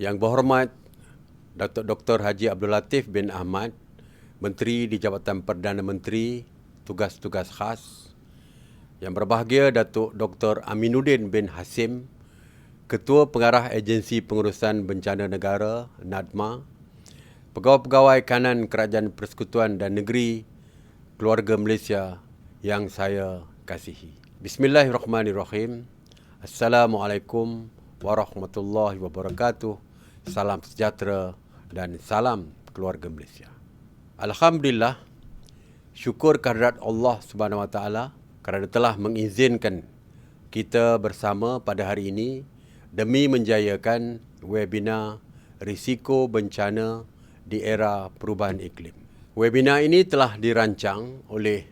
Yang berhormat Datuk Dr. Haji Abdul Latif bin Ahmad, Menteri di Jabatan Perdana Menteri Tugas-Tugas Khas. Yang berbahagia Datuk Dr. Aminuddin bin Hasim, Ketua Pengarah Agensi Pengurusan Bencana Negara (NADMA), pegawai-pegawai kanan Kerajaan Persekutuan dan Negeri Keluarga Malaysia yang saya kasihi. Bismillahirrahmanirrahim. Assalamualaikum warahmatullahi wabarakatuh. Salam sejahtera dan salam keluarga Malaysia. Alhamdulillah, syukur kehadrat Allah Subhanahu Wa Taala kerana telah mengizinkan kita bersama pada hari ini demi menjayakan webinar risiko bencana di era perubahan iklim. Webinar ini telah dirancang oleh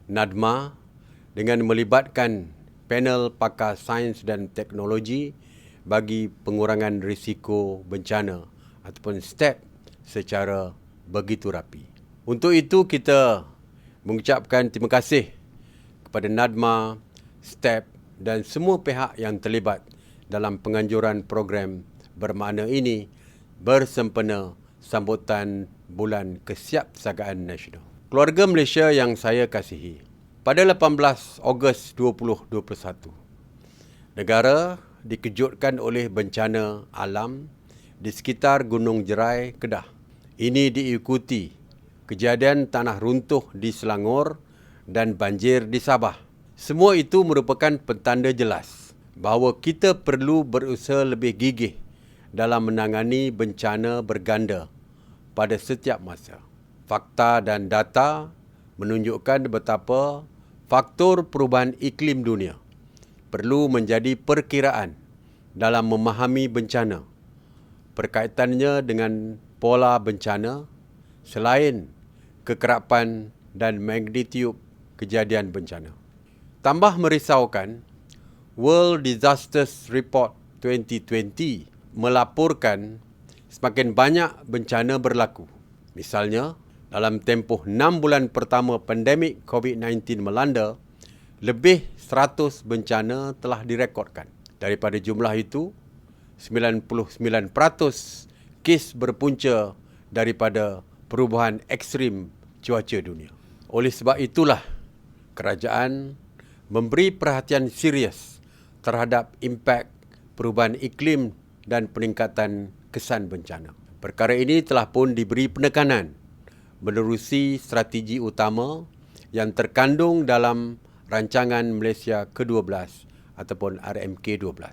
NADMA dengan melibatkan panel pakar sains dan teknologi bagi pengurangan risiko bencana ataupun STEP secara begitu rapi. Untuk itu kita mengucapkan terima kasih kepada NADMA, STEP dan semua pihak yang terlibat dalam penganjuran program bermakna ini bersempena sambutan Bulan Kesiapsiagaan Nasional. Keluarga Malaysia yang saya kasihi, pada 18 Ogos 2021, negara dikejutkan oleh bencana alam di sekitar Gunung Jerai, Kedah. Ini diikuti kejadian tanah runtuh di Selangor dan banjir di Sabah. Semua itu merupakan petanda jelas bahawa kita perlu berusaha lebih gigih dalam menangani bencana berganda pada setiap masa. Fakta dan data menunjukkan betapa faktor perubahan iklim dunia perlu menjadi perkiraan dalam memahami bencana. Perkaitannya dengan pola bencana selain kekerapan dan magnitude kejadian bencana. Tambah merisaukan, World Disasters Report 2020 melaporkan semakin banyak bencana berlaku. Misalnya, dalam tempoh 6 bulan pertama pandemik COVID-19 melanda, lebih 100 bencana telah direkodkan. Daripada jumlah itu, 99% kes berpunca daripada perubahan ekstrim cuaca dunia. Oleh sebab itulah, kerajaan memberi perhatian serius terhadap impak perubahan iklim dan peningkatan kesan bencana. Perkara ini telah pun diberi penekanan menerusi strategi utama yang terkandung dalam Rancangan Malaysia ke-12 ataupun RMK-12.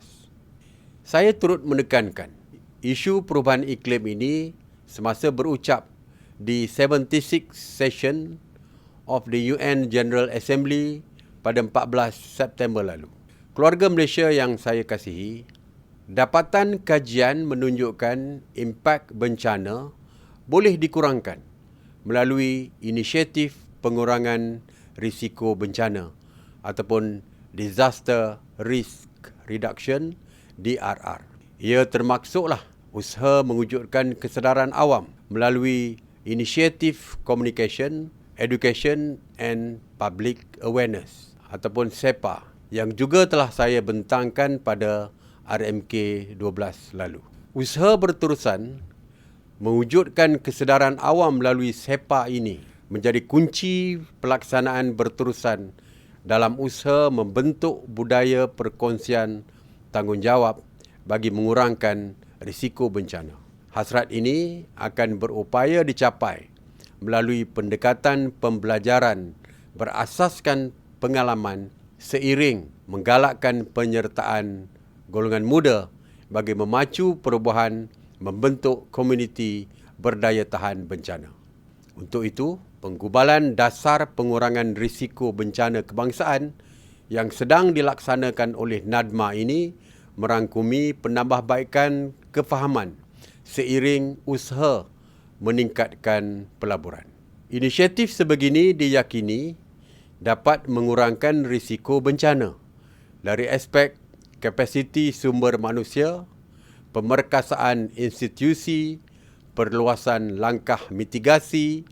Saya turut menekankan isu perubahan iklim ini semasa berucap di 76th Session of the UN General Assembly pada 14 September lalu. Keluarga Malaysia yang saya kasihi, dapatan kajian menunjukkan impak bencana boleh dikurangkan melalui inisiatif pengurangan risiko bencana ataupun Disaster Risk Reduction (DRR). Ia termaksudlah usaha mewujudkan kesedaran awam melalui inisiatif Communication, Education and Public Awareness ataupun SEPA yang juga telah saya bentangkan pada RMK-12 lalu. Usaha berterusan mewujudkan kesedaran awam melalui SEPA ini menjadi kunci pelaksanaan berterusan dalam usaha membentuk budaya perkongsian tanggungjawab bagi mengurangkan risiko bencana. Hasrat ini akan berupaya dicapai melalui pendekatan pembelajaran berasaskan pengalaman seiring menggalakkan penyertaan golongan muda bagi memacu perubahan membentuk komuniti berdaya tahan bencana. Untuk itu, penggubalan dasar pengurangan risiko bencana kebangsaan yang sedang dilaksanakan oleh NADMA ini merangkumi penambahbaikan kefahaman seiring usaha meningkatkan pelaburan. Inisiatif sebegini diyakini dapat mengurangkan risiko bencana dari aspek kapasiti sumber manusia, pemerkasaan institusi, perluasan langkah mitigasi,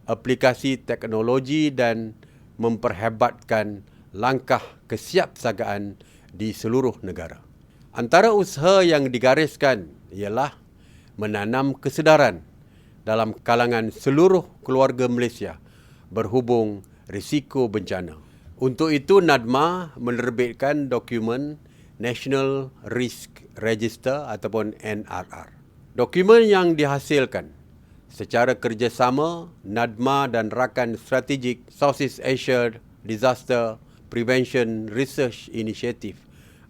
aplikasi teknologi dan memperhebatkan langkah kesiapsiagaan di seluruh negara. Antara usaha yang digariskan ialah menanam kesedaran dalam kalangan seluruh keluarga Malaysia berhubung risiko bencana. Untuk itu, NADMA menerbitkan dokumen National Risk Register ataupun NRR. Dokumen yang dihasilkan secara kerjasama NADMA dan rakan strategik Southeast Asia Disaster Prevention Research Initiative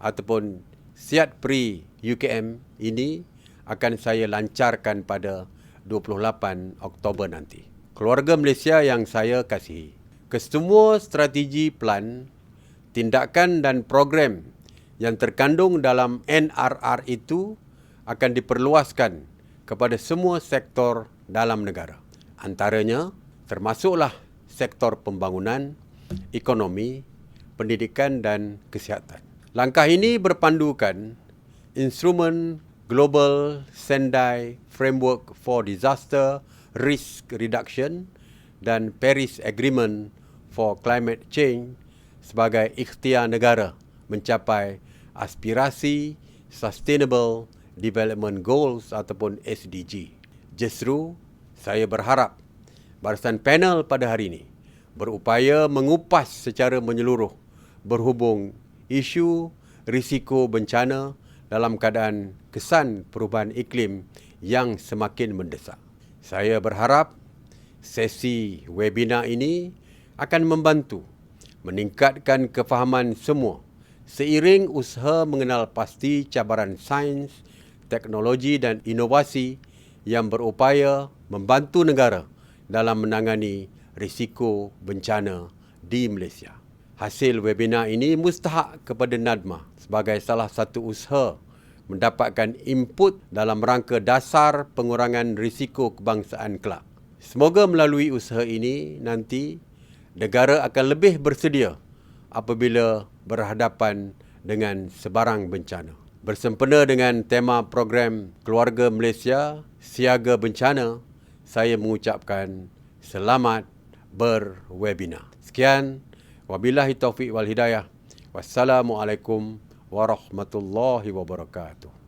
ataupun SIADPRI UKM ini akan saya lancarkan pada 28 Oktober nanti. Keluarga Malaysia yang saya kasihi, kesemua strategi plan, tindakan dan program yang terkandung dalam NRR itu akan diperluaskan kepada semua sektor dalam negara. Antaranya termasuklah sektor pembangunan, ekonomi, pendidikan dan kesihatan. Langkah ini berpandukan instrumen Global Sendai Framework for Disaster Risk Reduction dan Paris Agreement for Climate Change sebagai ikhtiar negara mencapai aspirasi Sustainable Development Goals ataupun SDG. Justru, saya berharap barisan panel pada hari ini berupaya mengupas secara menyeluruh berhubung isu risiko bencana dalam keadaan kesan perubahan iklim yang semakin mendesak. Saya berharap sesi webinar ini akan membantu meningkatkan kefahaman semua seiring usaha mengenal pasti cabaran sains, teknologi dan inovasi yang berupaya membantu negara dalam menangani risiko bencana di Malaysia. Hasil webinar ini mustahak kepada NADMA sebagai salah satu usaha mendapatkan input dalam rangka dasar pengurangan risiko kebangsaan kelak. Semoga melalui usaha ini nanti negara akan lebih bersedia apabila berhadapan dengan sebarang bencana. Bersempena dengan tema program Keluarga Malaysia Siaga Bencana, saya mengucapkan selamat berwebinar. Sekian, wabillahi taufiq wal hidayah. Wassalamualaikum warahmatullahi wabarakatuh.